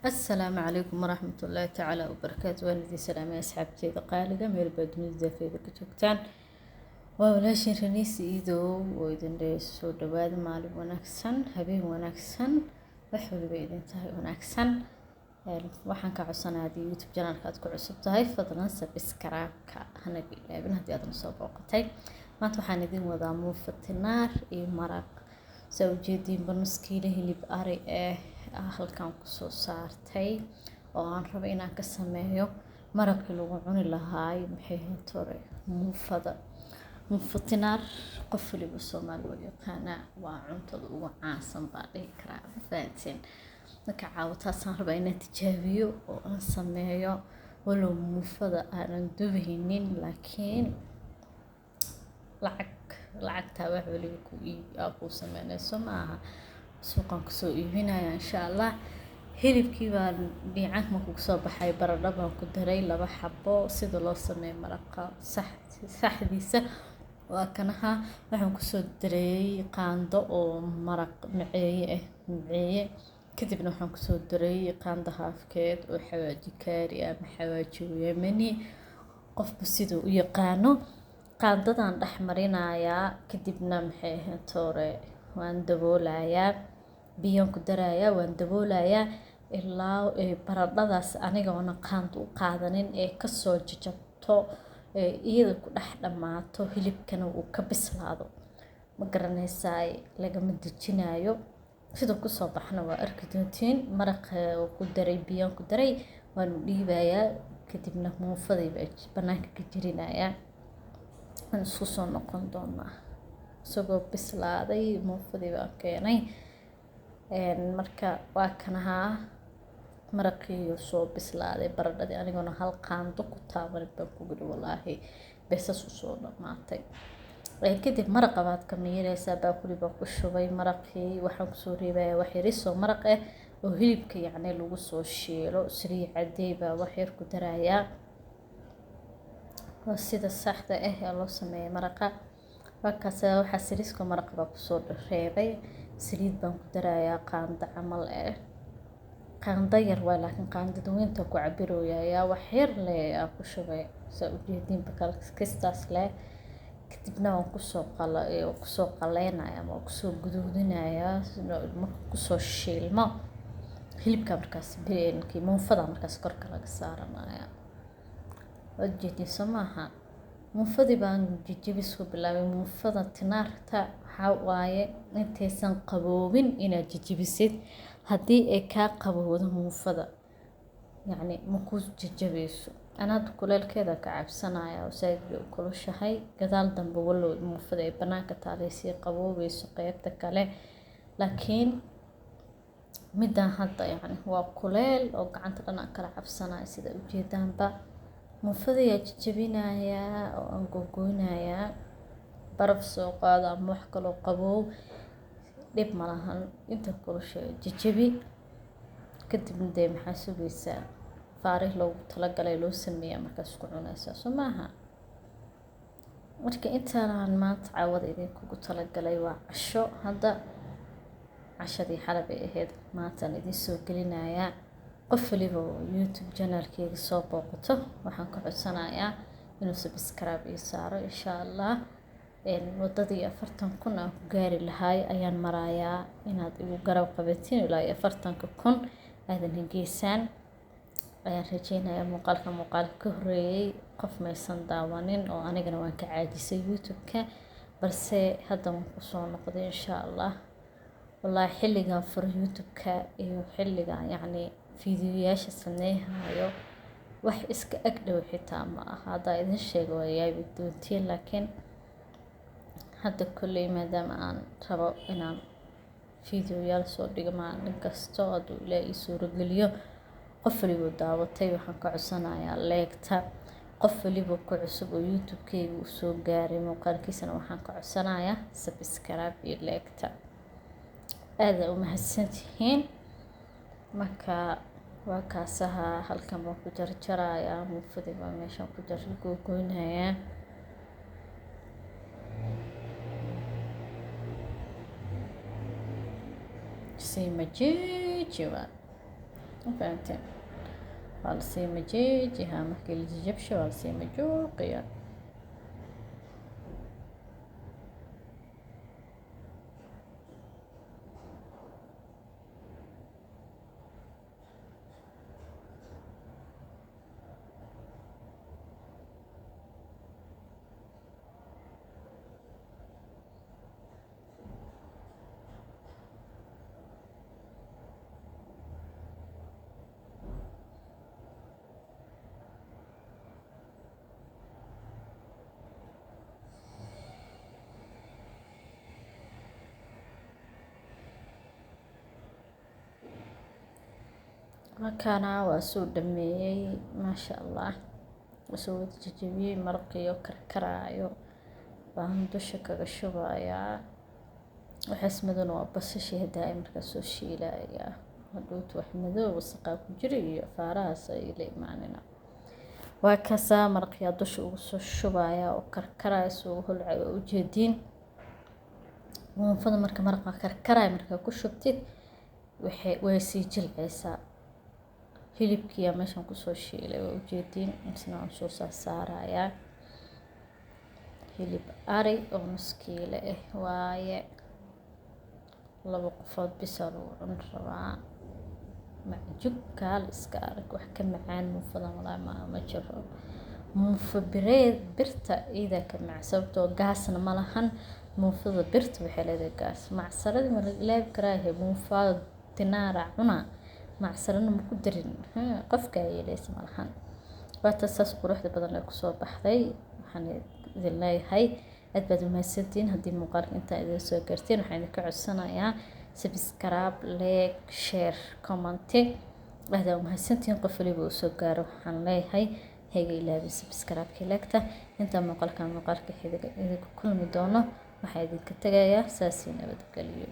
السلام عليكم ورحمة الله تعالى وبركاته. والدي سلام يا أصحابتي قالقة ميل بدمي زفيدة كتوكتان وولاشين رنيس إيدو وإذن ليسو دواد مالي ونكسن هبيه ونكسن وحول بإذن تهي ونكسن waxaan ka codsanayaa hadii YouTube channel-ka aad ku cusub tahay fadlan subscribe-ka hana ilaawin hadii aad soo booqatay maanta waxaan idin wadaa muufatiinaar iyo maraq soo jeedin banuskiile hilib ari halkan ku soo saartay oo aan rabo inaan ka sameeyo maraqii lagu cuni lahaa maxay tore muufatiinaar qof waliba Soomaali oo yaqaana waa cuntada ugu caansan baa dhihi karaa fahanteen marka caawitaasaan rabaa inaan tijaabiyo oo aan sameeyo walow muufada aanan dubeynin laakiin lacagta wax waliba ku sameynayso maaha suuqan ku soo iibinaya insha Allah hilibkii baan dhiican ma ku soo baxay baradho baan ku daray 2 xabbo sida loo sameeyo maraqa saxdiisa waa kanaha waxaan ku soo daray qaando oo maraq maceeye kadibna waxaan ku soo daray qaando haafkeed oo xawaaji kaari ama xawaaji yemeni qofba sidoo u yaqaano qaandadan dhaxmarinayaa kadibna maxay tore waan daboolayaa biyo ku darayaa waan daboolayaa ilaa baradhadaas aniga oo qaando u qaadanin ee ka soo jajabto iyada ku dhex dhamaato hilibkana uu ka bislaado ma garanaysaa laga madajinayo sidoo ku soo baxna waa arki doontiin maraq ku daray biyo ku daray waan dhiibayaa kadibna muufadii banaanka ka jirinayaa aan isku soo noqon doonaa isagoo bislaaday muufadii baan keenay marka waa kanaha maraqii soo bislaaday baradhadii anigoo hal qaando ku taaban baan ku gudbo wallahi beesas soo dhamaatay kadib maraqa baad ka miiraysaa baaquli baa ku shubay maraqii waxaan ku soo reebayaa wax yar soo maraq oo hilibka yacni lagu soo shiilo saliid caday baa wax yar ku darayaa waa sida saxda ah ee loo sameeyo maraqa markaas waxa saliiska maraqa baa ku soo reebay saliid baan ku darayaa qaando camal qaando yar waa laakiin qaandada weynta ku cabirooyaa wax yar leh ku shubay soo ujeedin bakal-kastaas leh kadibna waan ku soo qaleynayaa ama ku soo guduudinayaa marka ku soo shiilmo hilibka markaas beenkii muufada markaas korka laga saaranayaa wajidii samaha muufadii baan jijibis ku bilaabay muufada tinaarta waxa waaye intaysan qaboobin inaad jijibisid haddii ay ka qabowdo muufada yacni ma ku jijibayso anaad kuleelkeeda ka cabsanaya oo sayd u kulushahay gadaal dambe walow muufada ay banaanka taaleysay qaboweyso qaybta kale laakiin midaan hadda yacni waa kuleel oo gacanta dhan kala cabsanaya sida ujeedaanba muufada ya jijibinaya oo aan gogoynayaa baraf soo qaado ama wax kale oo qabow dib malahan inta kulushay jijibi kadibna maxaa sugaysaa faarih loogu talagalay loo sameeyaa markaas ku cunaysaa Soomaha marka intaan maanta caawada idinku talagalay waa casho hadda cashadii xalab ahayd maanta idin soo gelinayaa qof waliba YouTube channel-kayga soo booqato waxaan ka codsanayaa inuu subscribe iyo saaro insha Allah wadadii 40,000 aan ku gaari lahaay ayaan marayaa inaad igu garab qabatiin ilaa 40,000 aadan geysaan ayaan rajeynayaa muuqaalka ka horeeyay qof maysan daawanin oo anigana waan ka caajisay YouTube-ka balse hadda waan ku soo noqday insha Allah wallahi xilligan fur YouTube-ka iyo xilligan yacni fiidiyoyaasha sameeyayo wax iska agdhow xitaa ma aha hadda idin sheego waayay doontiin laakiin hadda kulli maadaama aan rabo inaan fiidiyoyaal soo dhigo maalin kasta oo Ilaahay suuro geliyo qof waliba daawatay waxaan ka codsanayaa leegta qof waliba ku cusub oo YouTube-kayga u soo gaaray muuqaalkiisana waxaan ka codsanayaa subscribe iyo leegta aad u mahadsantihiin marka waa kaasaha halkan baan ku jarjarayaa muufadii baa meeshan ku goynayaa si ma jijiba فهمتي. waa lasii majiijihaa markii la jajabsho waa lasii majuuqiya. Markaana waa soo dhameeyay maasha Allah. Soo wada jajabiyay marqiyo karkaraayo baan dusha kaga shubayaa. Waxaas madow waa basasha hidaay markaa soo shiilaya. Hadhuut wax madow wasaqaa ku jira iyo faarahaas ay la imaanina. Waa kasaa marqiya dusha ugu soo shubaya oo karkaraayo soo holcay u jeedin. Muufada marka marqa karkaraayo markaa ku shubtid way sii jilcaysaa. hilibkii meeshan ku soo shiilay oo ujeedin isna aan soo saarayaa hilib ari oo muskiile waaye 2 qofood bisal oo rabaa macjub kaal iska arag wax ka macaan muufada ma jiro muufa birta ida ka macsabto gaasna ma lahan muufada birta waxay leedahay gaas macsalada ma ilaahay karaahay muufada tinaara cuna macsalana ma ku darin qofka yeelaysa malahan waata saas quruxda badan ay ku soo baxday waxaan idin leeyahay aad baad u mahadsantiin haddii muuqaalka inta idin soo gaarteen waxaan idin ka codsanayaa subscribe like share comment aad u mahadsantiin qof waliba uu soo gaaro waxaan leeyahay hayga ilaahay subscribe like inta muuqaalka xiga idin ku kulmi doono waxaan idin ka tagayaa saasi nabad galiyo